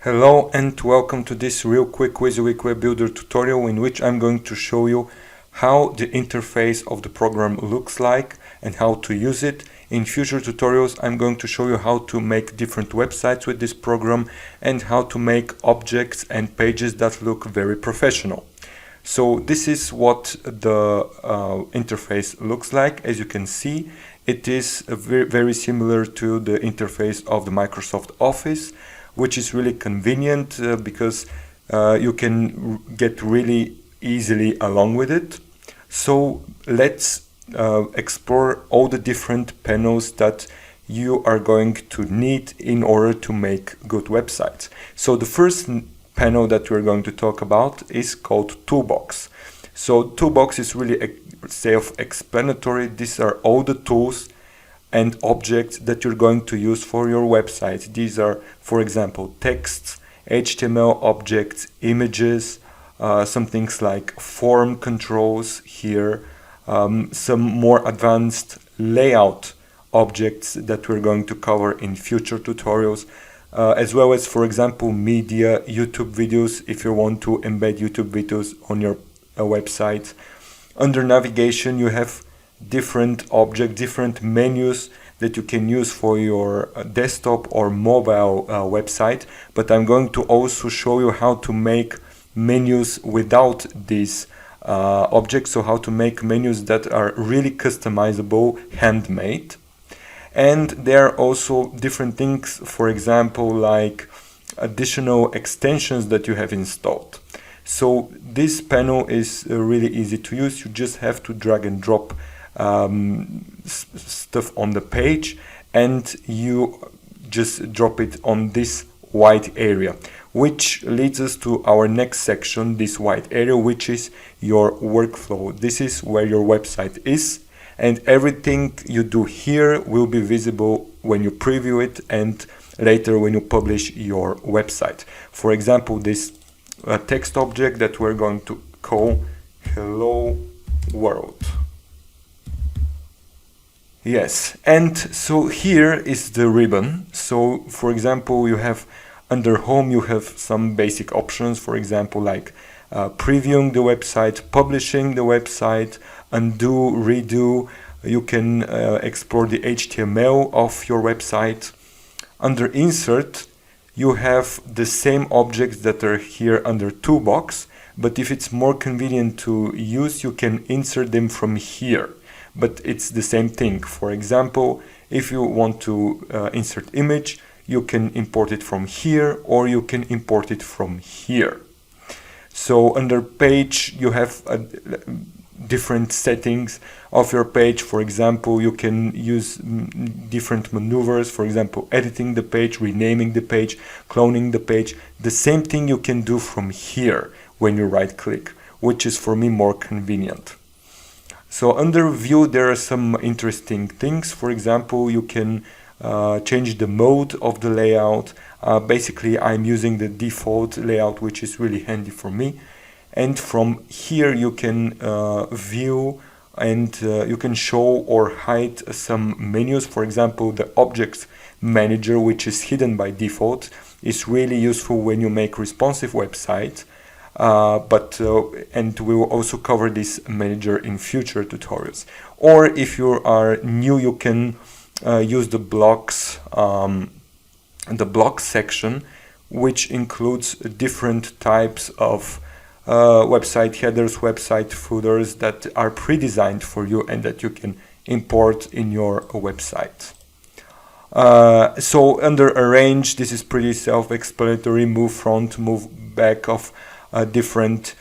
Hello and welcome to this real quick WYSIWYG Web Builder tutorial in which I'm going to show you how the interface of the program looks like and how to use it. In future tutorials I'm going to show you how to make different websites with this program and how to make objects and pages that look very professional. So this is what the interface looks like. As you can see, it is very similar to the interface of the Microsoft Office, which is really convenient because you can get really easily along with it. So let's explore all the different panels that you are going to need in order to make good websites. So the first panel that we're going to talk about is called Toolbox. So Toolbox is really self-explanatory. These are all the tools and objects that you're going to use for your website. These are, for example, texts, HTML objects, images, some things like form controls here, some more advanced layout objects that we're going to cover in future tutorials, as well as, for example, media, YouTube videos, if you want to embed YouTube videos on your website. Under navigation, you have different objects, different menus that you can use for your desktop or mobile website, but I'm going to also show you how to make menus without these objects, so how to make menus that are really customizable, handmade. And there are also different things, for example, like additional extensions that you have installed. So this panel is really easy to use. You just have to drag and drop stuff on the page and you just drop it on this white area, which leads us to our next section, this white area, which is your workflow. This is where your website is, and everything you do here will be visible when you preview it and later when you publish your website. For example, this text object that we're going to call Hello World. Yes, and so here is the ribbon. So for example, you have under home, you have some basic options, for example, like previewing the website, publishing the website, undo, redo. You can explore the HTML of your website. Under insert, you have the same objects that are here under Toolbox, but if it's more convenient to use, you can insert them from here. But it's the same thing. For example, if you want to insert image, you can import it from here or you can import it from here. So under page, you have different settings of your page. For example, you can use different maneuvers, for example, editing the page, renaming the page, cloning the page. The same thing you can do from here when you right click, which is for me more convenient. So under view, there are some interesting things. For example, you can change the mode of the layout. Basically, I'm using the default layout, which is really handy for me. And from here, you can view and you can show or hide some menus. For example, the objects manager, which is hidden by default, is really useful when you make responsive websites. And we will also cover this manager in future tutorials. Or if you are new, you can use the blocks section, which includes different types of website headers, website footers that are pre-designed for you and that you can import in your website. So under arrange, this is pretty self-explanatory. Move front, move back of different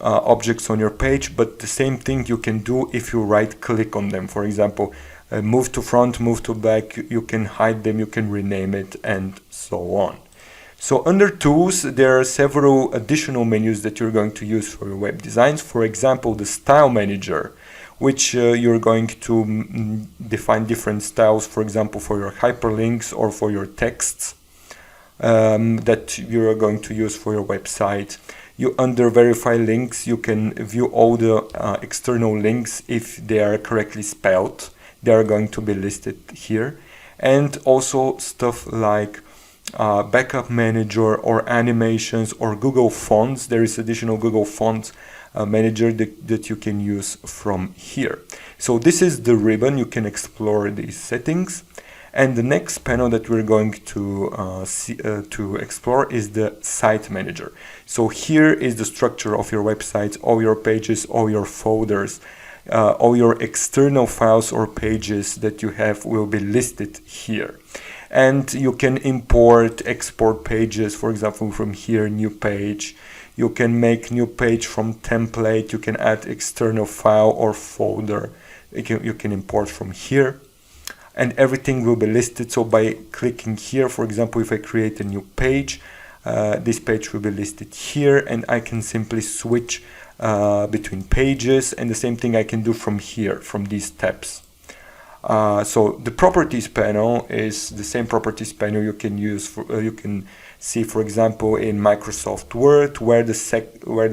objects on your page, but the same thing you can do if you right click on them. For example, move to front, move to back, you can hide them, you can rename it, and so on. So under tools, there are several additional menus that you're going to use for your web designs. For example, the style manager, which you're going to define different styles, for example, for your hyperlinks or for your texts that you're going to use for your website. Under verify links, you can view all the external links if they are correctly spelled. They are going to be listed here. And also stuff like backup manager or animations or Google Fonts. There is additional Google Fonts manager that you can use from here. So this is the ribbon. You can explore these settings. And the next panel that we're going to explore is the site manager. So here is the structure of your website, all your pages, all your folders, all your external files or pages that you have will be listed here. And you can import, export pages, for example, from here, new page. You can make new page from template. You can add external file or folder. You can import from here. And everything will be listed. So by clicking here, for example, if I create a new page, this page will be listed here, and I can simply switch between pages, and the same thing I can do from here, from these tabs. So the properties panel is the same properties panel you can use for, you can see, for example, in Microsoft Word where the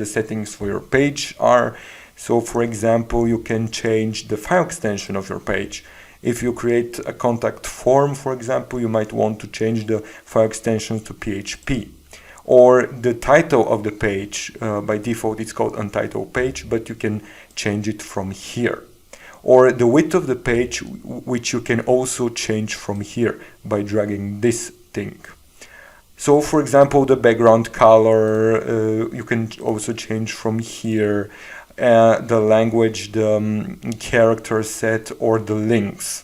settings for your page are. So for example, you can change the file extension of your page. If you create a contact form, for example, you might want to change the file extension to PHP. Or the title of the page, by default it's called untitled page, but you can change it from here. Or the width of the page, which you can also change from here by dragging this thing. So for example, the background color, you can also change from here. The language, the character set, or the links.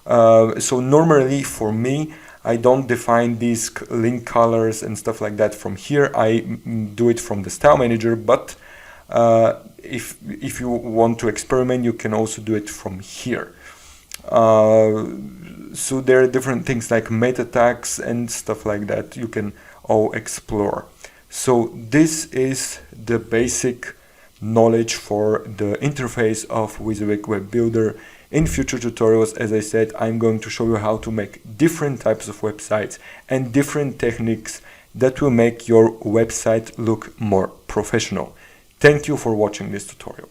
So normally for me, I don't define these link colors and stuff like that from here. I do it from the style manager, but if you want to experiment, you can also do it from here. So there are different things like meta tags and stuff like that you can all explore. So this is the basic knowledge for the interface of WYSIWYG Web Builder. In future tutorials, as I said, I'm going to show you how to make different types of websites and different techniques that will make your website look more professional. Thank you for watching this tutorial.